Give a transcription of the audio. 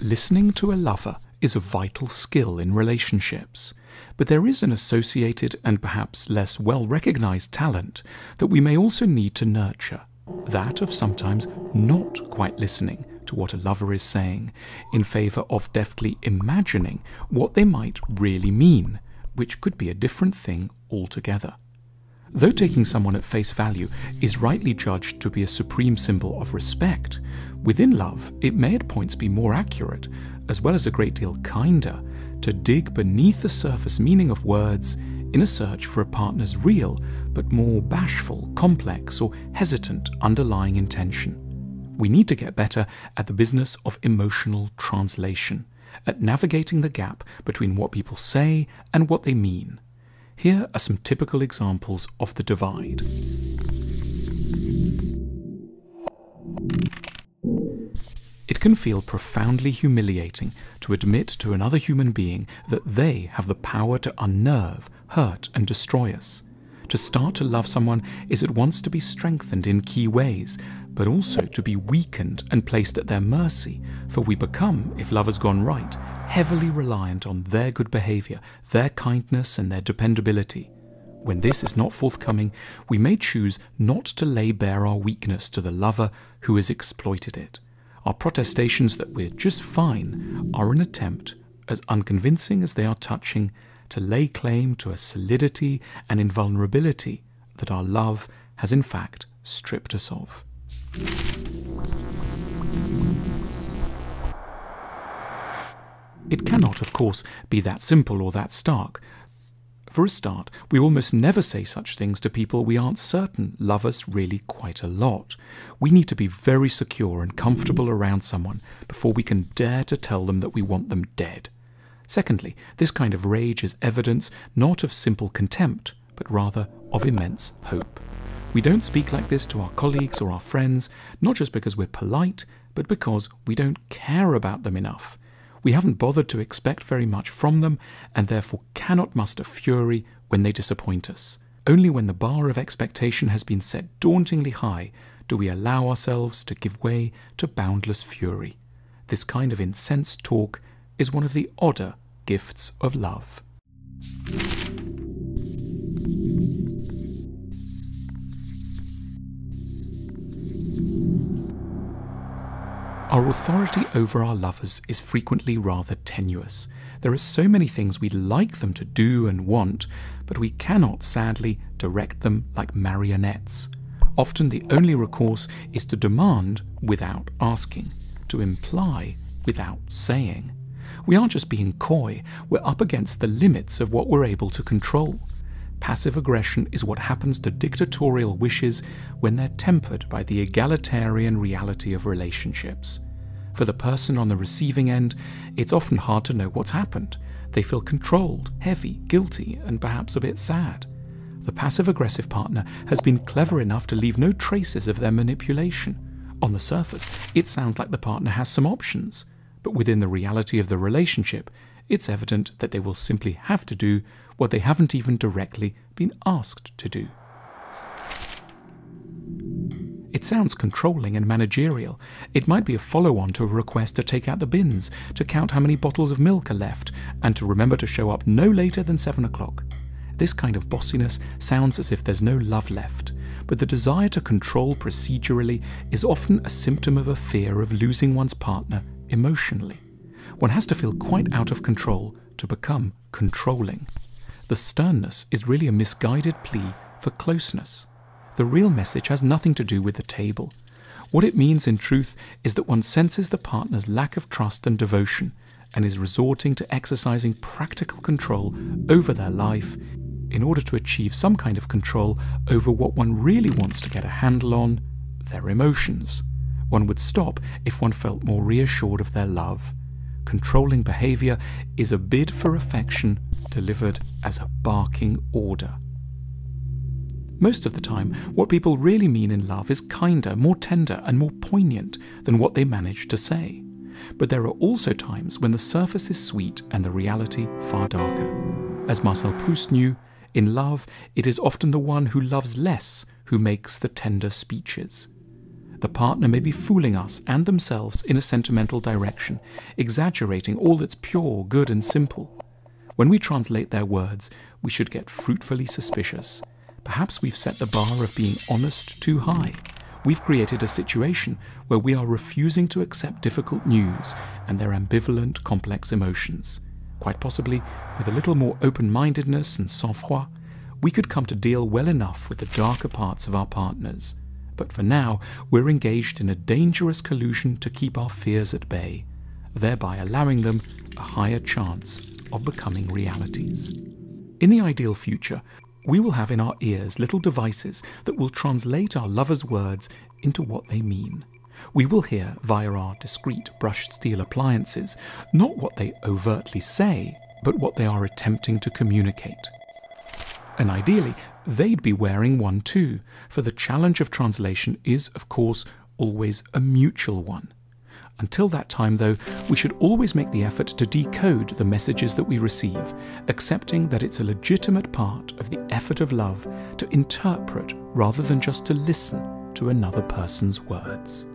Listening to a lover is a vital skill in relationships, but there is an associated and perhaps less well-recognized talent that we may also need to nurture, that of sometimes not quite listening to what a lover is saying in favour of deftly imagining what they might really mean, which could be a different thing altogether. Though taking someone at face value is rightly judged to be a supreme symbol of respect, within love it may at points be more accurate, as well as a great deal kinder, to dig beneath the surface meaning of words in a search for a partner's real but more bashful, complex or hesitant underlying intention. We need to get better at the business of emotional translation, at navigating the gap between what people say and what they mean. Here are some typical examples of the divide. It can feel profoundly humiliating to admit to another human being that they have the power to unnerve, hurt, and destroy us. To start to love someone is at once to be strengthened in key ways, but also to be weakened and placed at their mercy, for we become, if love has gone right, heavily reliant on their good behaviour, their kindness and their dependability. When this is not forthcoming, we may choose not to lay bare our weakness to the lover who has exploited it. Our protestations that we're just fine are an attempt, as unconvincing as they are touching, to lay claim to a solidity and invulnerability that our love has in fact stripped us of. It cannot, of course, be that simple or that stark. For a start, we almost never say such things to people we aren't certain love us really quite a lot. We need to be very secure and comfortable around someone before we can dare to tell them that we want them dead. Secondly, this kind of rage is evidence not of simple contempt, but rather of immense hope. We don't speak like this to our colleagues or our friends, not just because we're polite, but because we don't care about them enough. We haven't bothered to expect very much from them, and therefore cannot muster fury when they disappoint us. Only when the bar of expectation has been set dauntingly high do we allow ourselves to give way to boundless fury. This kind of incensed talk is one of the odder gifts of love. Our authority over our lovers is frequently rather tenuous. There are so many things we'd like them to do and want, but we cannot, sadly, direct them like marionettes. Often the only recourse is to demand without asking, to imply without saying. We aren't just being coy, we're up against the limits of what we're able to control. Passive aggression is what happens to dictatorial wishes when they're tempered by the egalitarian reality of relationships. For the person on the receiving end, it's often hard to know what's happened. They feel controlled, heavy, guilty, and perhaps a bit sad. The passive-aggressive partner has been clever enough to leave no traces of their manipulation. On the surface, it sounds like the partner has some options, but within the reality of the relationship, it's evident that they will simply have to do what they haven't even directly been asked to do. It sounds controlling and managerial. It might be a follow-on to a request to take out the bins, to count how many bottles of milk are left, and to remember to show up no later than 7 o'clock. This kind of bossiness sounds as if there's no love left, but the desire to control procedurally is often a symptom of a fear of losing one's partner emotionally. One has to feel quite out of control to become controlling. The sternness is really a misguided plea for closeness. The real message has nothing to do with the table. What it means in truth is that one senses the partner's lack of trust and devotion and is resorting to exercising practical control over their life in order to achieve some kind of control over what one really wants to get a handle on, their emotions. One would stop if one felt more reassured of their love. Controlling behaviour is a bid for affection delivered as a barking order. Most of the time, what people really mean in love is kinder, more tender and more poignant than what they manage to say. But there are also times when the surface is sweet and the reality far darker. As Marcel Proust knew, in love it is often the one who loves less who makes the tender speeches. The partner may be fooling us and themselves in a sentimental direction, exaggerating all that's pure, good and simple. When we translate their words, we should get fruitfully suspicious. Perhaps we've set the bar of being honest too high. We've created a situation where we are refusing to accept difficult news and their ambivalent, complex emotions. Quite possibly, with a little more open-mindedness and sang-froid, we could come to deal well enough with the darker parts of our partners. But for now, we're engaged in a dangerous collusion to keep our fears at bay, thereby allowing them a higher chance of becoming realities. In the ideal future, we will have in our ears little devices that will translate our lovers' words into what they mean. We will hear via our discreet brushed steel appliances not what they overtly say, but what they are attempting to communicate. And ideally, they'd be wearing one too, for the challenge of translation is, of course, always a mutual one. Until that time, though, we should always make the effort to decode the messages that we receive, accepting that it's a legitimate part of the effort of love to interpret rather than just to listen to another person's words.